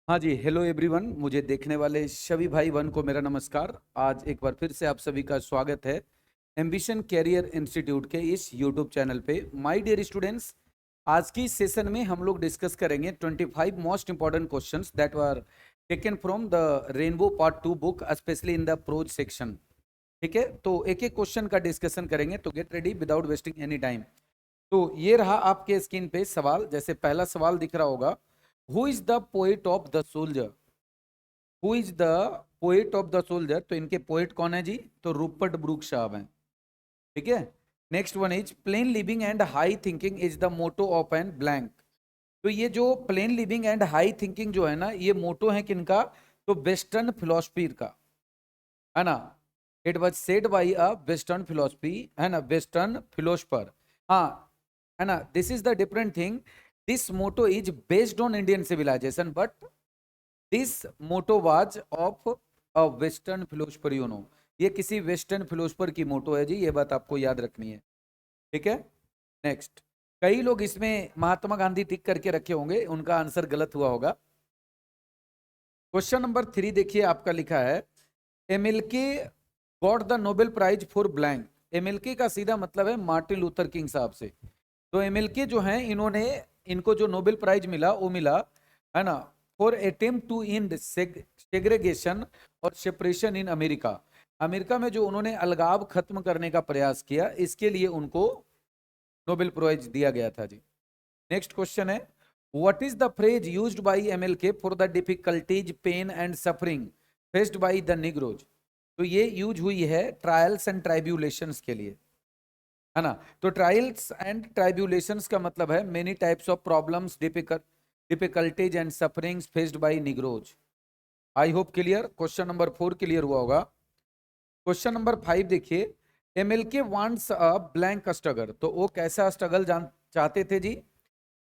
हाँ जी, hello everyone. मुझे देखने वाले सभी भाई बहन को मेरा नमस्कार। आज एक बार फिर से आप सभी का स्वागत है एम्बिशन कैरियर इंस्टीट्यूट के इस यूट्यूब चैनल पे। माय डियर स्टूडेंट्स, आज की सेशन में हम लोग डिस्कस करेंगे 25 most important questions that were taken from the rainbow part 2 book, specially in the pros section. ठीक है, तो एक एक क्वेश्चन का डिस्कशन करेंगे, तो get ready without wasting any time. तो ये रहा आपके स्क्रीन पे सवाल। जैसे पहला सवाल दिख रहा होगा, who is the poet of the soldier. Who is the poet of the soldier, तो इनके पोएट कौन है जी? तो रूपर्ट ब्रूक साहब हैं। ठीक है। Next one is plain living and high thinking is the motto of an blank. तो ये जो plain living and high thinking जो है ना, ये मोटो है किनका? तो वेस्टर्न फिलोसफी का, है ना। It was said by a western philosophy, है ना, वेस्टर्न फिलोसफर। हाँ, है ना। This is the different thing. This motto is based on Indian civilisation, but this motto was of a western philosopher, you know. ये किसी western philosopher की मोटो है जी, ये बात आपको याद रखनी है। ठीक है। नेक्स्ट, कई लोग इसमें महात्मा गांधी टिक करके रखे होंगे, उनका आंसर गलत हुआ होगा। क्वेश्चन नंबर 3 देखिए, आपका लिखा है MLK got the Nobel prize for blank. MLK का सीधा मतलब है मार्टिन लूथर किंग साहब से। तो एमएलके जो हैं, इन्होंने, इनको जो नोबेल प्राइज मिला वो मिला, है ना, for attempt to end segregation और सेपरेशन इन अमेरिका। अमेरिका में जो उन्होंने अलगाव खत्म करने का प्रयास किया, इसके लिए उनको नोबेल प्राइज दिया गया था जी। नेक्स्ट क्वेश्चन है, what is the phrase used by MLK for the difficulties pain and suffering faced by the Negroes. तो ये यूज हुई है ट्रायल्स एंड ट्राइब्यूलेशंस के लिए, है ना। तो ट्रायल्स एंड ट्राइब्यूलेशंस का मतलब है many types of problems, difficulties and sufferings faced by Negroes. I hope clear. Question number 4 clear हुआ होगा। क्वेश्चन नंबर 5 देखिए, MLK wants a blank struggle. तो वो कैसा स्ट्रगल जान चाहते थे जी,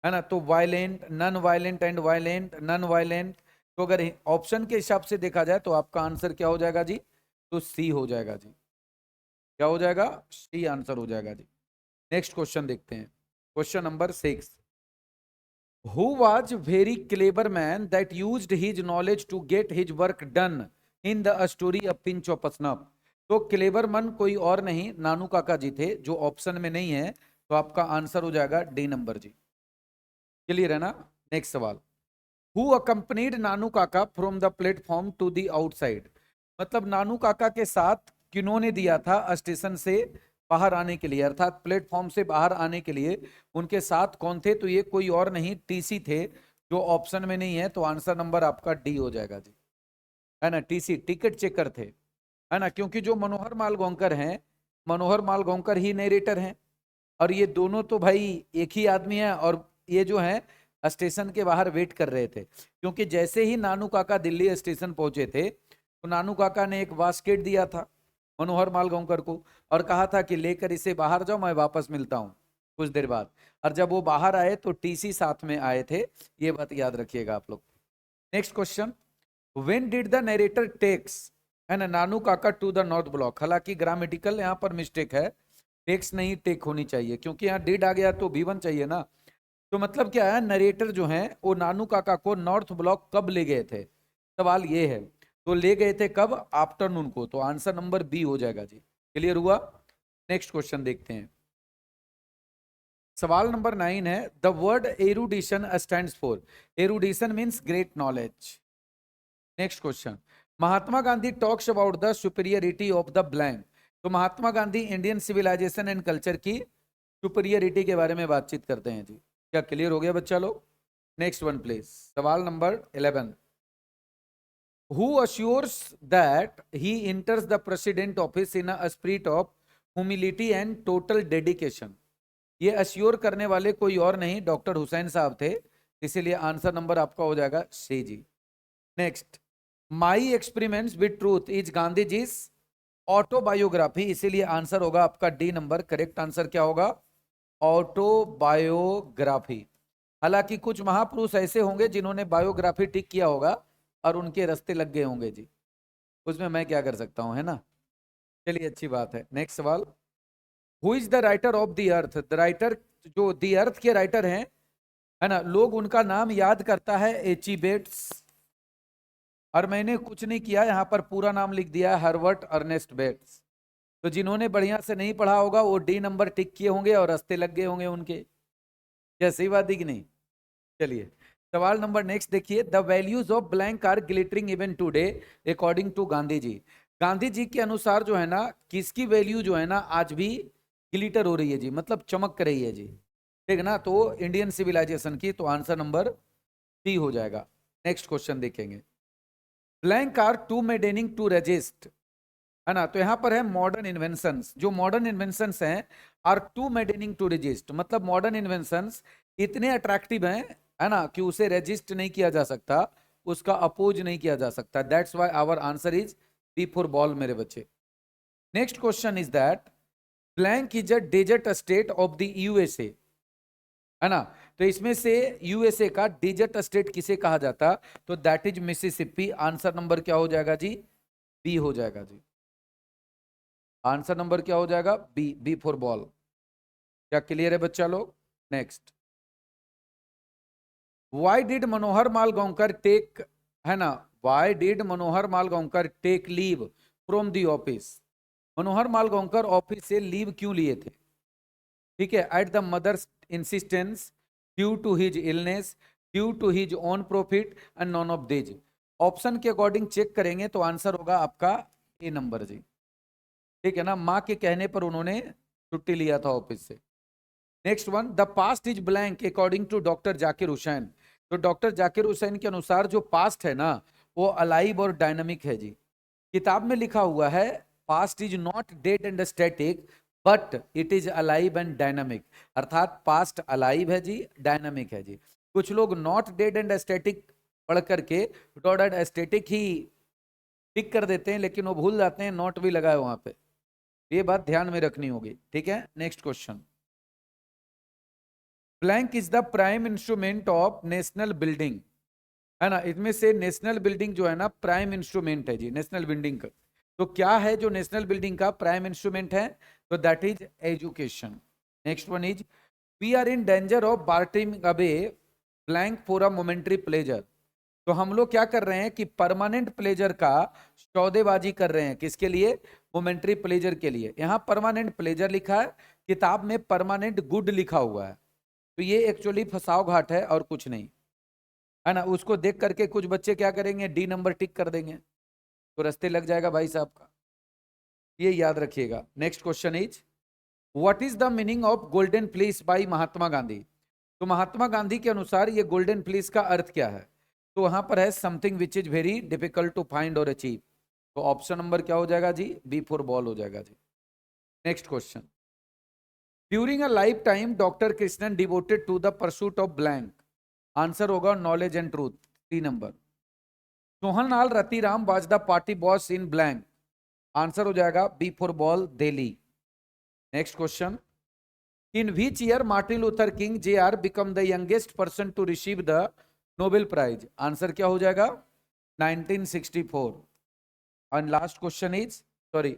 है ना। तो violent, non violent and violent, non violent. तो अगर ऑप्शन के हिसाब से देखा जाए तो आपका आंसर क्या हो जाएगा जी? तो सी हो जाएगा जी। क्या हो जाएगा? सी आंसर हो जाएगा जी। नेक्स्ट क्वेश्चन देखते हैं, question number 6। Who was very clever man that used his knowledge to get his work done in the story of pinch of snuff. तो क्लेवर मन कोई और नहीं, नानू काका जी थे, जो ऑप्शन में नहीं है। तो आपका आंसर हो जाएगा डी नंबर जी। क्लियर है ना। नेक्स्ट सवाल, who accompanied Nanu Kaka from the platform to the outside. मतलब नानू काका के साथ किन्होंने दिया था स्टेशन से बाहर आने के लिए, अर्थात प्लेटफॉर्म से बाहर आने के लिए उनके साथ कौन थे? तो ये कोई और नहीं, टीसी थे, जो ऑप्शन में नहीं है। तो आंसर नंबर आपका डी हो जाएगा जी, है ना। टीसी टिकट चेकर थे, है ना, क्योंकि जो मनोहर मालगोंकर हैं, मनोहर मालगोंकर ही नरेटर हैं। और ये दोनों तो भाई एक ही आदमी है, और ये जो है स्टेशन के बाहर वेट कर रहे थे, क्योंकि जैसे ही नानू काका दिल्ली स्टेशन पहुंचे थे, तो नानू काका ने एक बास्केट दिया था मनोहर मालगांवकर को, और कहा था कि लेकर इसे बाहर जाओ, मैं वापस मिलता हूं कुछ देर बाद। और जब वो बाहर आए तो टीसी साथ में आए थे, ये बात याद रखिएगा आप लोग। Next question, when did the narrator takes, है ना, Nanu Kaka to the North Block. हालांकि ग्रामेटिकल यहाँ पर मिस्टेक है, टेक्स नहीं टेक होनी चाहिए, क्योंकि यहाँ डिड आ गया तो भी1 चाहिए ना। तो मतलब क्या है, नरेटर जो है वो नानू काका को नॉर्थ ब्लॉक कब ले गए थे, सवाल ये है। तो ले गए थे कब? आफ्टरनून को। तो आंसर नंबर बी हो जाएगा जी। क्लियर हुआ। नेक्स्ट क्वेश्चन देखते हैं, सवाल नंबर 9 है, the word erudition stands for. Erudition means great knowledge. Next question, Mahatma Gandhi talks about the superiority of the blank. तो Mahatma Gandhi Indian civilization and culture की सुपीरियरिटी के बारे में बातचीत करते हैं जी। क्या क्लियर हो गया बच्चा लोग? नेक्स्ट वन प्लीज, सवाल number 11। Who assures that he इंटर्स the president office in a spirit of humility and total dedication. ये अश्योर करने वाले कोई और नहीं, डॉक्टर हुसैन साहब थे, इसीलिए आंसर नंबर आपका हो जाएगा सी जी। Next, my experiments with truth is Gandhi ji autobiography, इसीलिए आंसर होगा आपका डी नंबर। करेक्ट आंसर क्या होगा? ऑटोबायोग्राफी। हालांकि कुछ महापुरुष ऐसे होंगे जिन्होंने बायोग्राफी टिक किया होगा और उनके रास्ते लग गए होंगे जी, उसमें मैं क्या कर सकता हूं, है ना। चलिए, अच्छी बात है। नेक्स्ट सवाल, who is the writer of the earth. The writer, जो द अर्थ के राइटर हैं, है ना, लोग उनका नाम याद करता है एची बेट्स, और मैंने कुछ नहीं किया, यहाँ पर पूरा नाम लिख दिया है, हर्बर्ट अर्नेस्ट बेट्स। तो जिन्होंने बढ़िया से नहीं पढ़ा होगा वो डी नंबर टिक किए होंगे और रास्ते लग गए होंगे उनके। क्या सही बात है कि नहीं? चलिए सवाल नंबर नेक्स्ट देखिए, the values of blank are glittering even today according to Gandhi ji. Gandhi ji के अनुसार जो है ना, किसकी वैल्यू जो है ना आज भी ग्लिटर हो रही है जी, मतलब चमक रही है जी, ठीक है ना, तो इंडियन सिविलाइजेशन की। तो आंसर नंबर सी हो जाएगा। नेक्स्ट क्वेश्चन देखेंगे, blank are too maddening to resist, है ना, तो यहां पर है मॉडर्न इन्वेंशंस। जो मॉडर्न इन्वेंशंस हैं are too maddening to resist, मतलब मॉडर्न इन्वेंशंस इतने अट्रैक्टिव हैं, है ना, कि उसे रेजिस्ट नहीं किया जा सकता, उसका अपोज नहीं किया जा सकता। That's why our answer is B for ball मेरे बच्चे। Next question is that blank is a desert state of the USA, है ना, तो इसमें से यूएसए का डेजर्ट स्टेट किसे कहा जाता? तो that is Mississippi. Answer number क्या हो जाएगा जी? बी हो जाएगा जी। आंसर नंबर क्या हो जाएगा? B, B for ball. क्या क्लियर है बच्चा लोग? Next, why did Manohar Malgaonkar take, है ना, why did Manohar Malgaonkar take leave from the office? Manohar Malgaonkar office से लीव क्यों लिए थे? ठीक है, at the mother's insistence, due to his illness, due to his own profit and none of this. Option के according check करेंगे तो answer होगा आपका ए नंबर जी, ठीक है ना, माँ के कहने पर उन्होंने छुट्टी लिया था ऑफिस से। Next one, the past is blank according to doctor Zakir Hussain. तो डॉक्टर जाकिर हुसैन के अनुसार जो पास्ट है ना वो अलाइव और डायनामिक है जी। किताब में लिखा हुआ है past is not dead and static but it is alive and dynamic, अर्थात पास्ट अलाइव है जी, डायनामिक है जी। कुछ लोग नॉट डेड एंड स्टैटिक पढ़ करके डॉट एंड स्टैटिक ही टिक कर देते हैं, लेकिन वो भूल जाते हैं नॉट भी लगाए वहां पे। ये बात ध्यान में रखनी होगी, ठीक है। Next question, blank is the prime instrument of national building, है ना, इसमें से नेशनल बिल्डिंग जो है ना प्राइम इंस्ट्रूमेंट है जी, नेशनल बिल्डिंग का। तो क्या है जो नेशनल बिल्डिंग का प्राइम इंस्ट्रूमेंट है? तो that is education. Next one is, we are in danger of bartering away blank for a momentary pleasure. तो हम लोग क्या कर रहे हैं कि परमानेंट प्लेजर का सौदेबाजी कर रहे हैं, किसके लिए? मोमेंट्री प्लेजर के लिए। यहाँ परमानेंट प्लेजर लिखा है, किताब में परमानेंट गुड लिखा हुआ है, तो ये एक्चुअली फसाव घाट है और कुछ नहीं, है ना। उसको देख करके कुछ बच्चे क्या करेंगे? डी नंबर टिक कर देंगे, तो रास्ते लग जाएगा भाई साहब का, ये याद रखिएगा। Next question is, what is the meaning of golden fleece by Mahatma Gandhi? तो महात्मा गांधी के अनुसार ये गोल्डन फ्लीस का अर्थ क्या है? तो वहां पर है something which is very difficult to find और अचीव। तो ऑप्शन नंबर क्या हो जाएगा जी? बी फॉर बॉल हो जाएगा जी। Next question, during a lifetime doctor Krishnan devoted to the pursuit of blank. Answer होगा knowledge and truth, 3 number. Sohanlal Ratiram was the party boss in blank. Answer हो जाएगा B for ball, Delhi. Next question, in which year Martin Luther king JR become the youngest person to receive the Nobel prize? Answer क्या हो जाएगा? 1964। And last question is, sorry,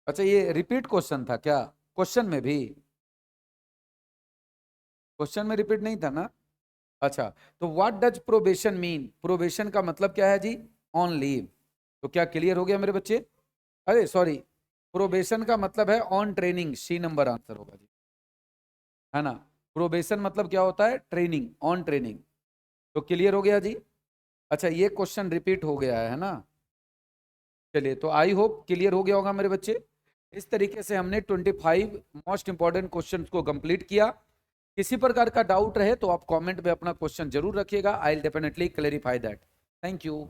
अच्छा ये repeat question था क्या? Question में भी, क्वेश्चन में रिपीट नहीं था ना? अच्छा, तो what does probation mean? Probation का मतलब क्या है जी? On leave. तो क्या क्लियर हो गया मेरे बच्चे? अरे सॉरी, प्रोबेशन का मतलब है on training, C number answer होगा जी, है ना। प्रोबेशन मतलब क्या होता है? Training, on training. तो क्लियर हो गया जी। अच्छा ये क्वेश्चन रिपीट हो गया है ना? चलिए, तो आई होप क्लियर हो गया होगा मेरे बच्चे। इस तरीके से हमने 25 मोस्ट इंपॉर्टेंट क्वेश्चंस को कंप्लीट किया। किसी प्रकार का डाउट रहे तो आप कमेंट में अपना क्वेश्चन जरूर रखिएगा, I will definitely clarify that. Thank you.